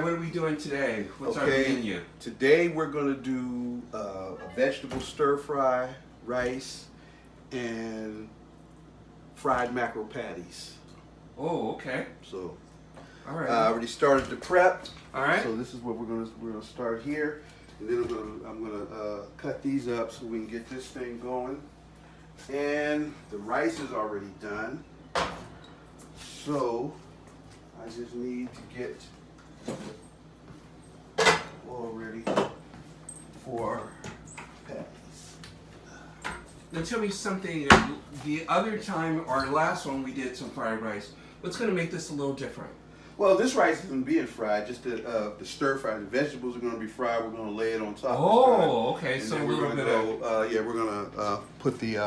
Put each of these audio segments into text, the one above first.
are we doing today? What's our Okay, menu? today we're going to do a vegetable stir fry, rice, and fried macro patties. Oh, okay. So, All right. I already started the prep. All right. So this is what we're gonna start here, and then I'm gonna cut these up so we can get this thing going. And the rice is already done. So I just need to get oil ready for patties. Now tell me something. The other time, our last one, we did some fried rice. What's going to make this a little different? Well, this rice isn't being fried, just the stir fry. The vegetables are going to be fried. We're going to lay it on top. Oh, okay. And So then a we're little gonna bit go, yeah, we're going to put the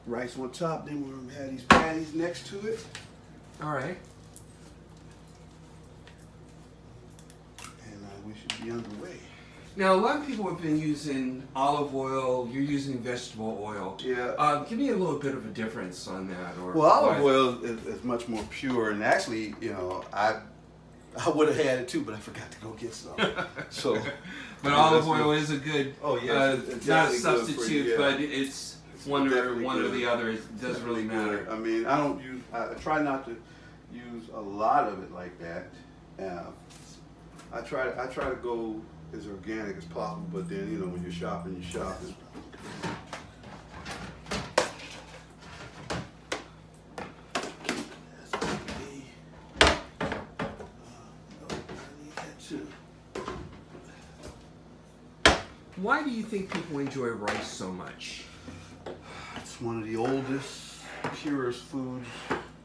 rice on top. Then we're going to have these patties next to it. All right. And we should be underway. Now, a lot of people have been using olive oil. You're using vegetable oil. Yeah. Give me a little bit of a difference on that. Or Well, olive oil is much more pure, and actually, you know, I would have had it too, but I forgot to go get some. So, but olive oil is a good. Oh yeah, it's not a substitute, yeah. But it's one or the other. It doesn't really matter. I mean, I don't use. I try not to use a lot of it like that. I try to go as organic as possible, but then you know when you're shopping, you shop. Why do you think people enjoy rice so much? It's one of the oldest, purest foods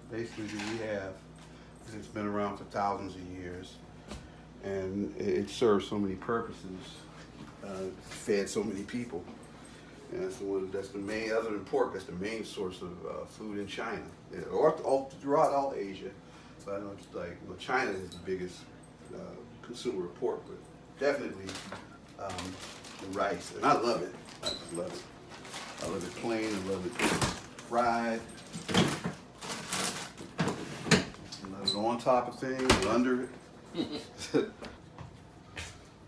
basically that we have. It's been around for thousands of years, and it serves so many purposes. Fed so many people, and that's the main. Other than pork, that's the main source of food in China, or throughout all Asia. But I know it's like, well, China is the biggest consumer of pork, but definitely the rice, and I love it. I just love it. I love it plain. I love it fried. I love it on top of things, under it.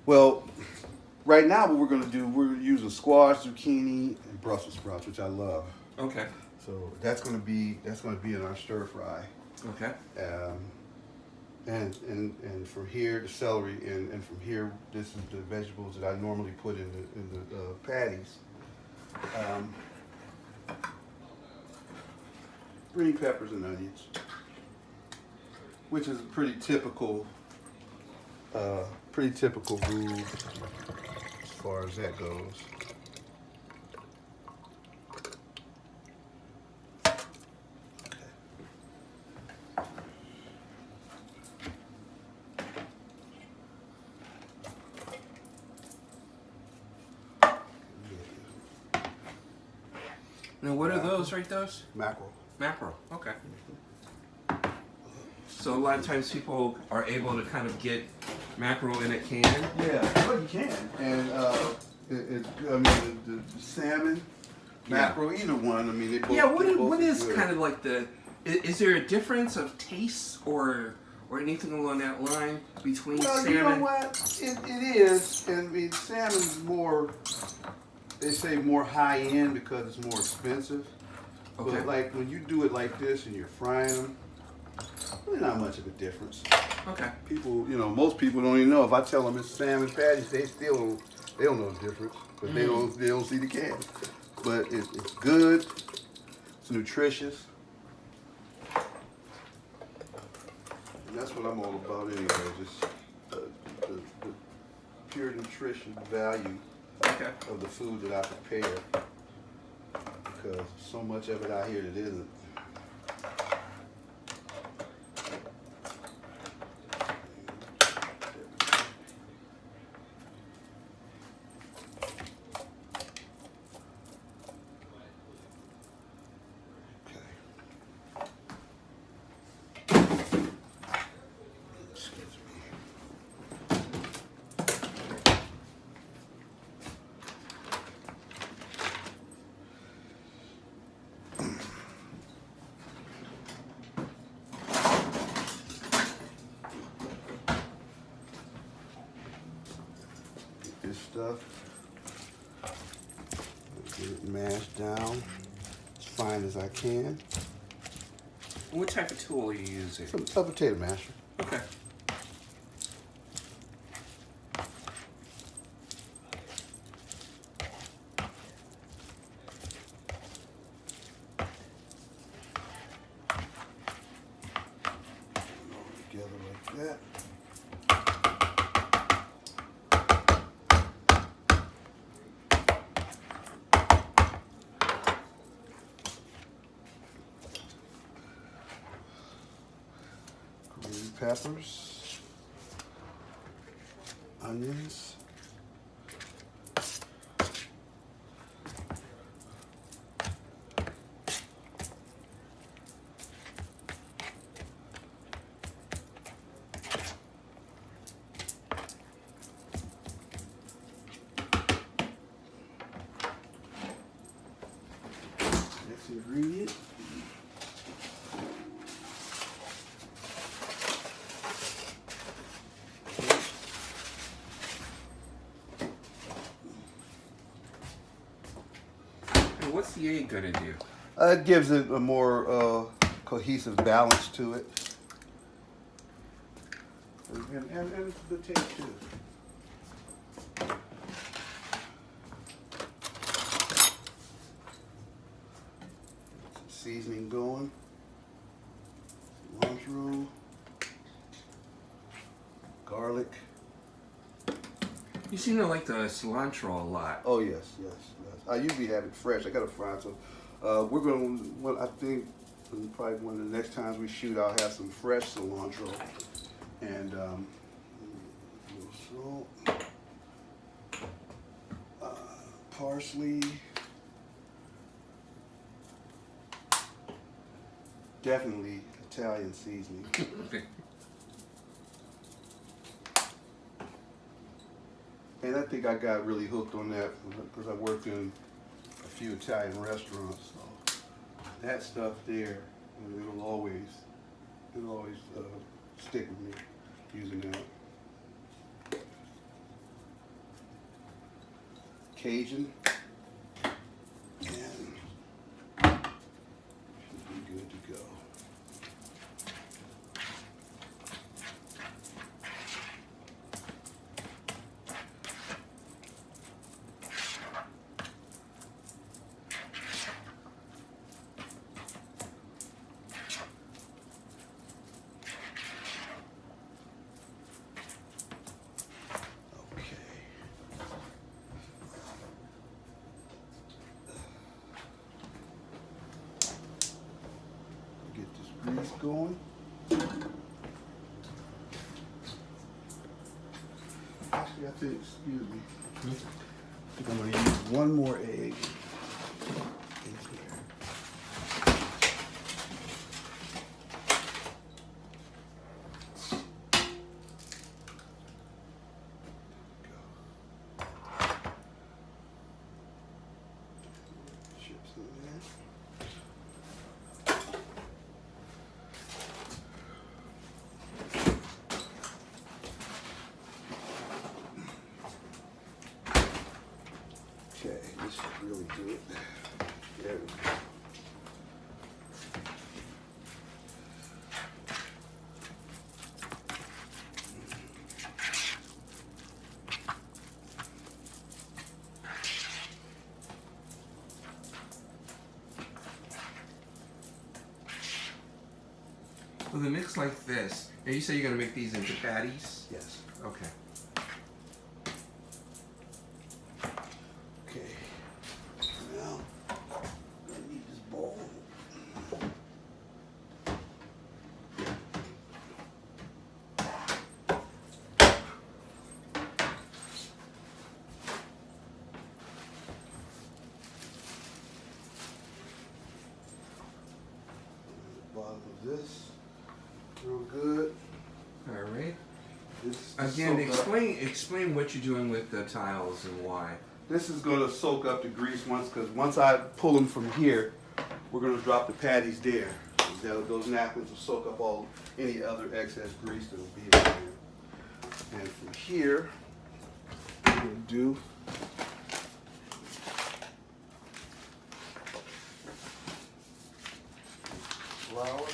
Well, right now what we're going to do, we're using squash, zucchini, and Brussels sprouts, which I love. Okay. So that's going to be in our stir fry. Okay. And from here, the celery, and from here, this is the vegetables that I normally put in the patties. Green peppers and onions, which is a pretty typical rule as far as that goes. Now, what are those, right? Those? Mackerel. Mackerel. Okay. So a lot of times people are able to kind of get mackerel in a can. Yeah, well you can, and I mean the salmon, mackerel, either one. I mean they both. Yeah. What are is good. kind of like the? Is there a difference of taste or anything along that line between salmon? You know what? It is, and I mean salmon's more. They say more high end because it's more expensive. Okay. But like when you do it like this and you're frying them, really not much of a difference. Okay. People, you know, most people don't even know. If I tell them it's salmon patties, they don't know the difference because they don't see the can. But it's good. It's nutritious. And that's what I'm all about anyway. Just the pure nutrition value. Okay. Of the food that I prepare, because so much of it out here that isn't. stuff. Get it mashed down as fine as I can. What type of tool are you using? A potato masher. Okay. Together like that. Green peppers, onions, next ingredient. And what's the egg gonna do? It gives it a more cohesive balance to it. And it's a good taste too. Some seasoning going. Cilantro. Garlic. You seem to like the cilantro a lot. Oh yes, yes, yes. I usually have it fresh. I got it fried, so we're going to, well, I think probably one of the next times we shoot, I'll have some fresh cilantro and a little salt, parsley, definitely Italian seasoning. And I think I got really hooked on that because I worked in a few Italian restaurants. So that stuff there, it'll always stick with me using that. Cajun, and should be good to go. Grease going. Actually, I think, excuse me, I think I'm going to use one more egg in here. Chips in there. Okay, this should really do it. There we go. With a mix like this, and you say you're gonna make these into patties? Yes. Okay. Okay. Now, I need this bowl. Bottom of this, real good. All right. This Again, soak up. explain what you're doing with the tiles and why. This is going to soak up the grease because once I pull them from here, we're going to drop the patties there. Those napkins will soak up any other excess grease that will be in there. And from here, we're will do. Flour.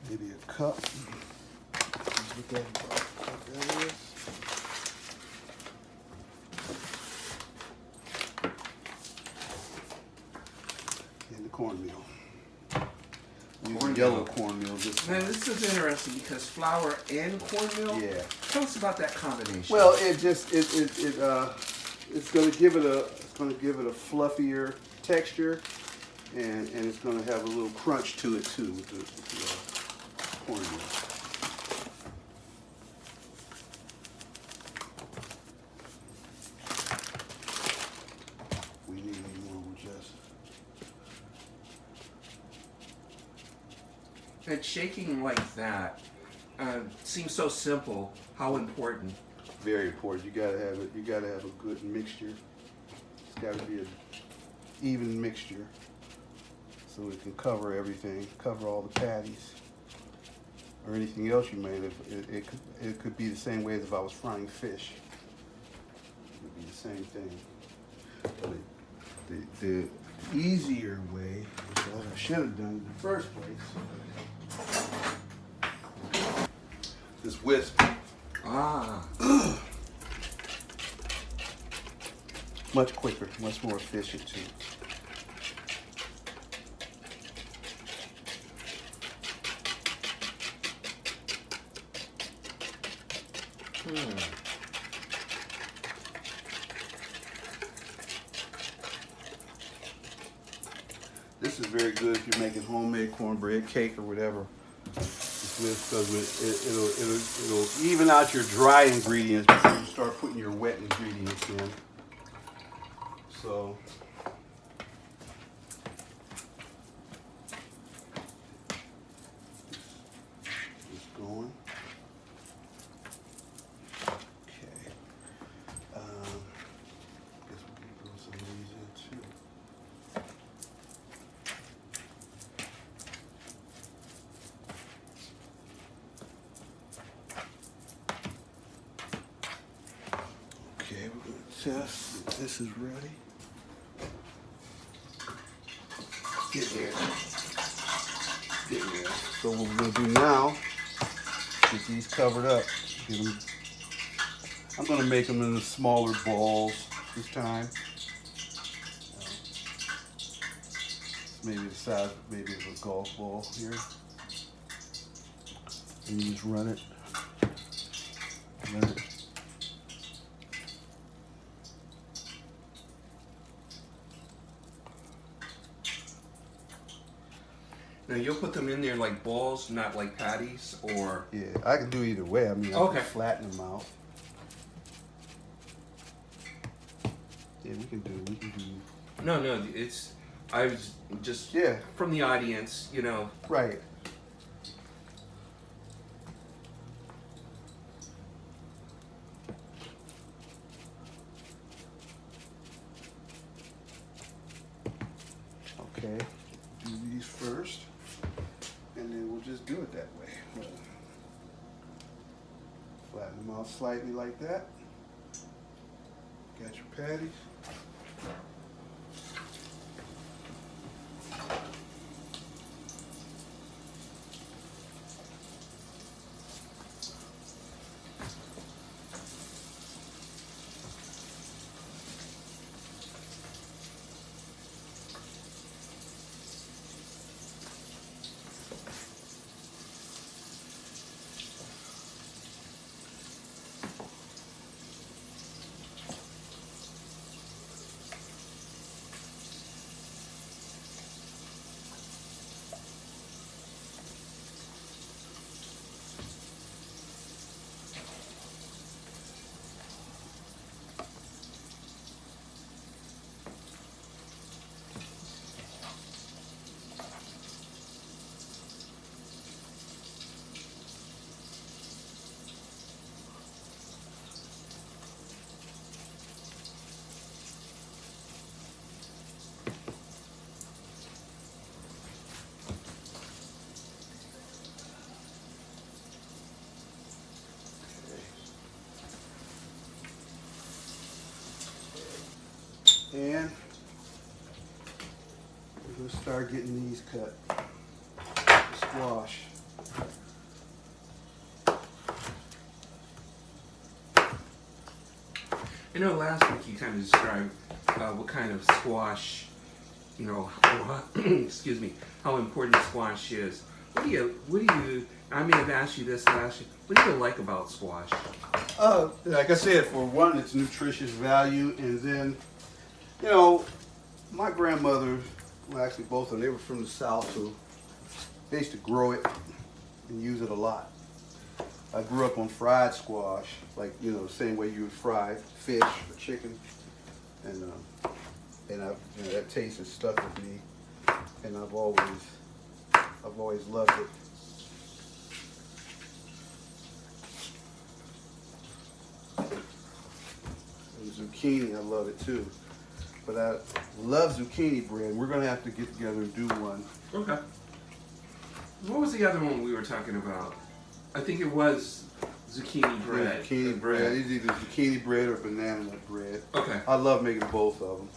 Maybe a cup. Let's look at what that is. And the cornmeal. Cornmeal. Yellow cornmeal. Man, this is interesting because flour and cornmeal. Yeah. Tell us about that combination. Well, it's going to give it a fluffier texture, and it's going to have a little crunch to it too with the cornmeal. We need more. We'll just. And shaking like that seems so simple. How important? Very important. You gotta have it. You gotta have a good mixture. It's gotta be an even mixture, so it can cover everything, cover all the patties, or anything else you made. It could be the same way as if I was frying fish. It would be the same thing. But the easier way, which I should have done in the first place, this whisk. Ah. Much quicker, much more efficient too. This is very good if you're making homemade cornbread, cake, or whatever. Because it'll even out your dry ingredients before you start putting your wet ingredients in. So it's going. Okay. Guess we can throw some of these in too. Okay, we're gonna test if this is ready. Get there. Get there. So what we're gonna do now, get these covered up. I'm gonna make them in the smaller balls this time. Maybe the size, maybe of a golf ball here. And you just run it. Run it. Now you'll put them in there like balls, not like patties, or Yeah, I can do either way. I mean, I Okay. can flatten them out. Yeah, we can do. no. It's I was just Yeah, from the audience, you know. right. Okay, do these first, and then we'll just do it that way. Flatten them out slightly like that. Got your patties. And we're going to start getting these cut. Squash. I know last week you kind of described what kind of squash, you know, excuse me, how important squash is. What do you, I may have asked you this last year, what do you like about squash? Like I said, for one, it's nutritious value, and then, you know, my grandmother, well, actually both of them, they were from the South, so they used to grow it and use it a lot. I grew up on fried squash, like, you know, the same way you would fry fish or chicken, and you know, that taste has stuck with me, and I've always loved it. And zucchini, I love it too. But I love zucchini bread. We're gonna have to get together and do one. Okay. What was the other one we were talking about? I think it was zucchini bread. Yeah, zucchini bread. It's either zucchini bread or banana nut bread. Okay. I love making both of them.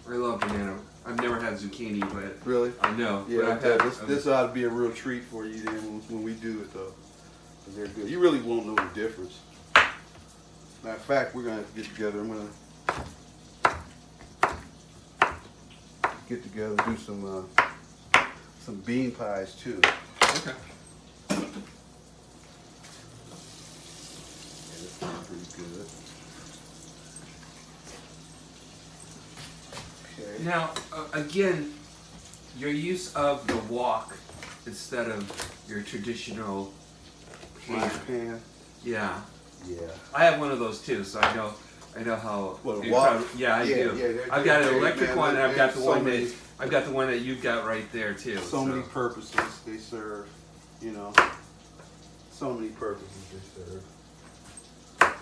I love banana. I've never had zucchini, but Really? I know. Yeah, but I've had, this ought to be a real treat for you then when we do it though. 'Cause they're good. You really won't know the difference. Matter of fact, we're gonna have to get together. I'm gonna get together and do some bean pies too. Okay. Yeah, that's pretty good. Okay. Now, again, your use of the wok instead of your traditional Frying pan. pan. Yeah. Yeah. I have one of those too, so I know how. What, a you wok? probably- yeah, I Yeah, do. yeah, I've got an they're- electric man, one, and I've got the so one many- that I've got the one that you've got right there too. So many purposes they serve, you know. So many purposes they serve.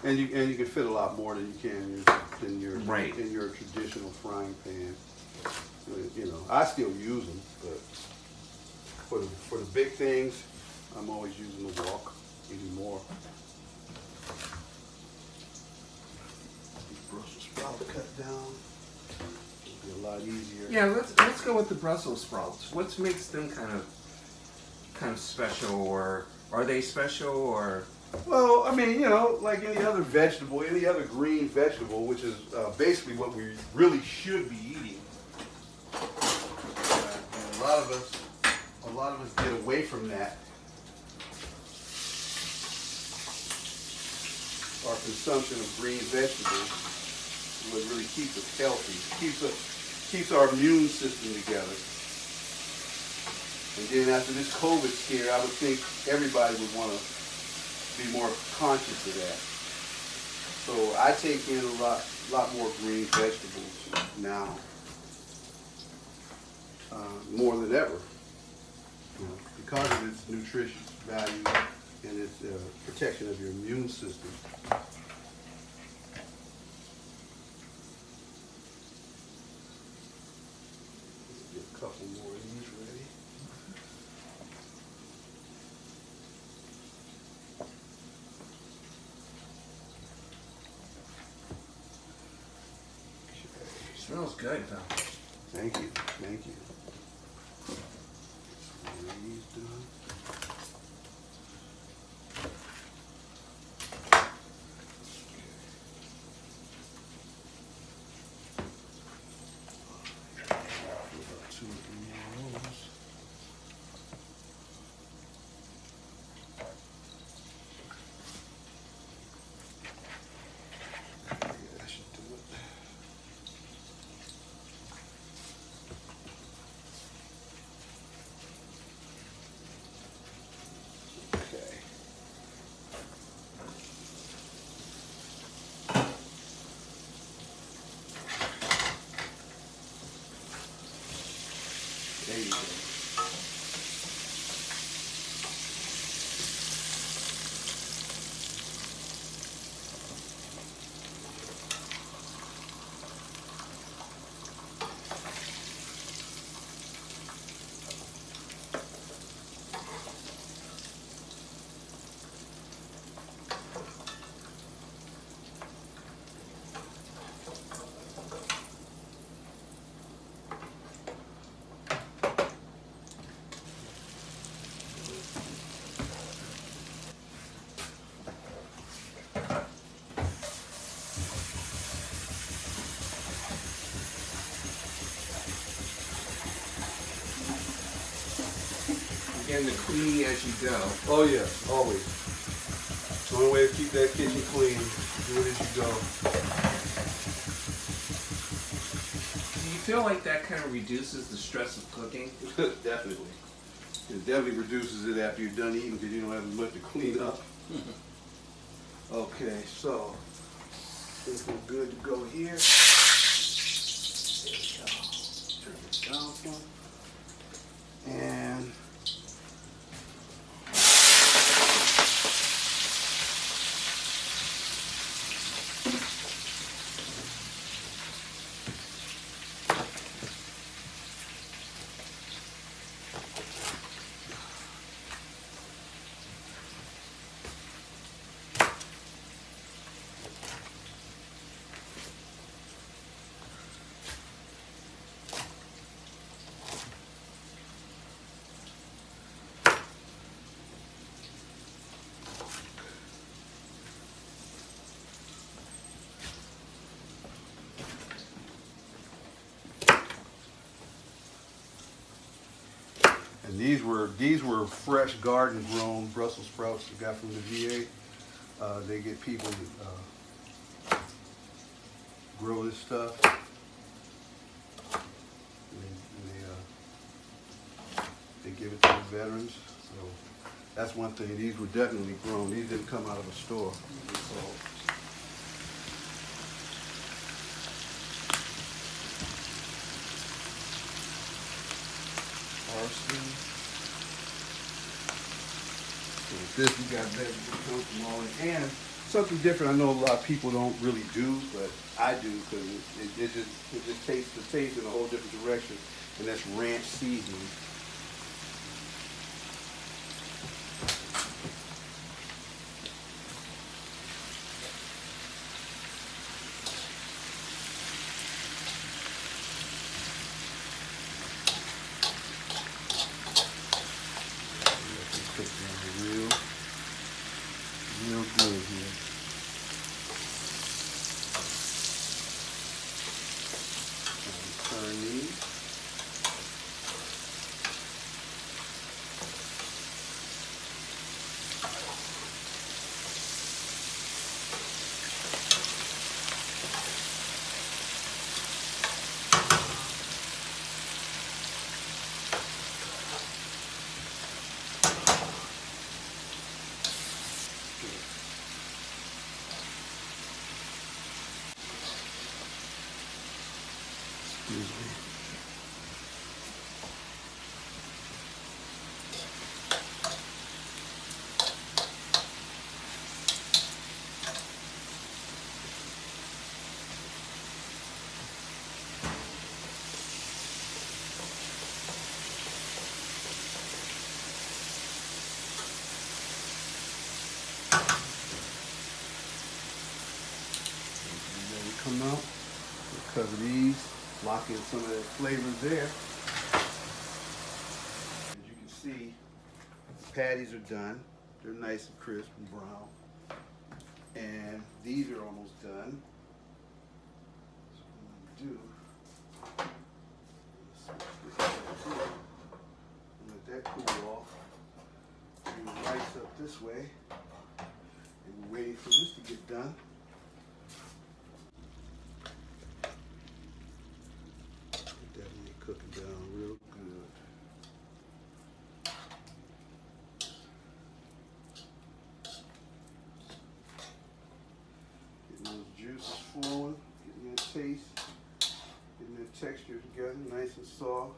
And you can fit a lot more than you can in your Right. in your traditional frying pan. You know, I still use them, but for the big things, I'm always using the wok even more. Brussels sprout cut down. It'll be a lot easier. Yeah, let's go with the Brussels sprouts. What makes them kind of special, or are they special, or? Well, I mean, you know, like any other vegetable, any other green vegetable, which is basically what we really should be eating. And a lot of us get away from that. Our consumption of green vegetables is what really keeps us healthy, keeps our immune system together. And then after this COVID scare, I would think everybody would want to be more conscious of that. So I take in a lot more green vegetables now, more than ever, you know, because of its nutritious value and its protection of your immune system. Let's get a couple more of these ready. Smells good though. Thank you, thank you. One of these done. About 2 or 3 more of those. Yeah, that should do it. and the cleaning as you go. Oh yeah, always. The only way to keep that kitchen clean, do it as you go. Do you feel like that kind of reduces the stress of cooking? Definitely. It definitely reduces it after you're done eating because you don't have as much to clean up. Okay, so I think we're good to go here. There we go. Turn this down some. And these were fresh garden grown Brussels sprouts we got from the VA. They get people to grow this stuff. They give it to the veterans. So that's one thing. These were definitely grown. These didn't come out of a store. Parsley. So with this, we got vegetables come from all in. And something different I know a lot of people don't really do, but I do because it just takes the taste in a whole different direction. And that's ranch seasoning. Real good here. Turn these. Excuse me. There we come out. Because of these, lock in some of the flavors there. As you can see, the patties are done. They're nice and crisp and brown. And these are almost done. So what I'm gonna do, let that cool off. Bring the rice up this way. And we're waiting for this to get done. Definitely cooking down real good. Getting those juices flowing, getting that taste, getting that texture together, nice and soft.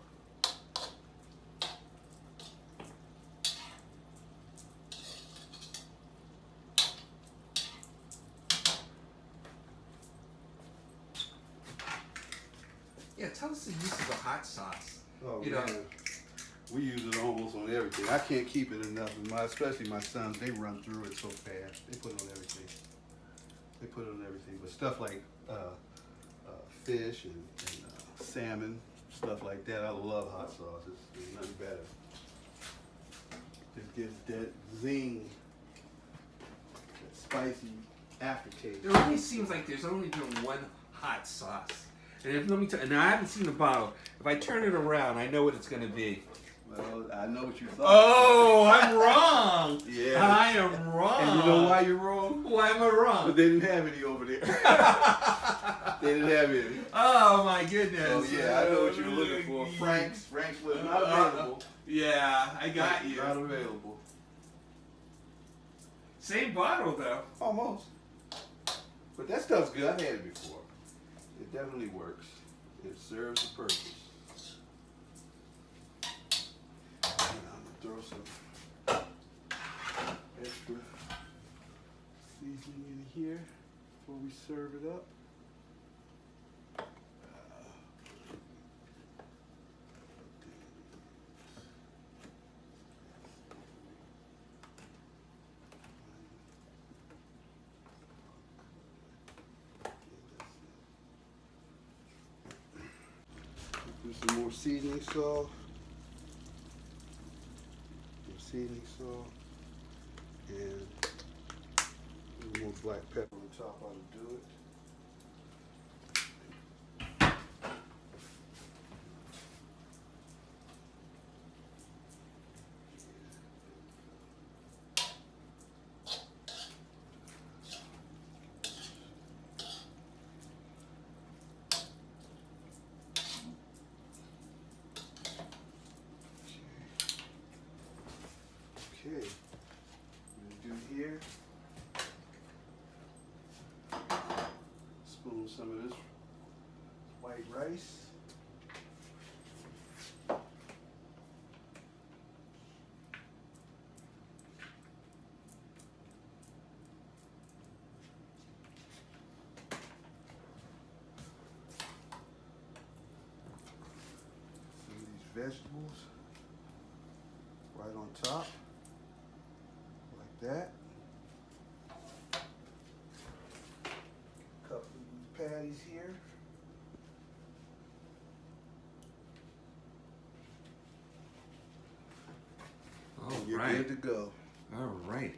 Yeah, tell us the use of the hot sauce. Oh, You man. know. We use it almost on everything. I can't keep it enough. And especially my sons, they run through it so fast. They put it on everything. They put it on everything. But stuff like fish and salmon, stuff like that, I love hot sauce. There's nothing better. Just gives that zing, that spicy aftertaste. It only seems like there's only been one hot sauce. And let me tell you, and I haven't seen the bottle. If I turn it around, I know what it's going to be. Well, I know what you thought. Oh, I'm wrong. Yeah. I am wrong. And you know why you're wrong? Why am I wrong? But they didn't have any over there. They didn't have any. Oh my goodness. Oh yeah, I know what you're looking for. Frank's was not available. Yeah, I got you. Not available. Same bottle though. Almost. But that stuff's good. I've had it before. It definitely works. It serves a purpose. And I'm gonna throw some extra seasoning in here before we serve it up. Do some more seasoning salt. Some seasoning salt. And a little more black pepper on top how to do it. Okay, I'm gonna do here. Spoon some of this white rice. Some of these vegetables right on top. Like that. A couple of these patties here. All You're right. good to go. All right.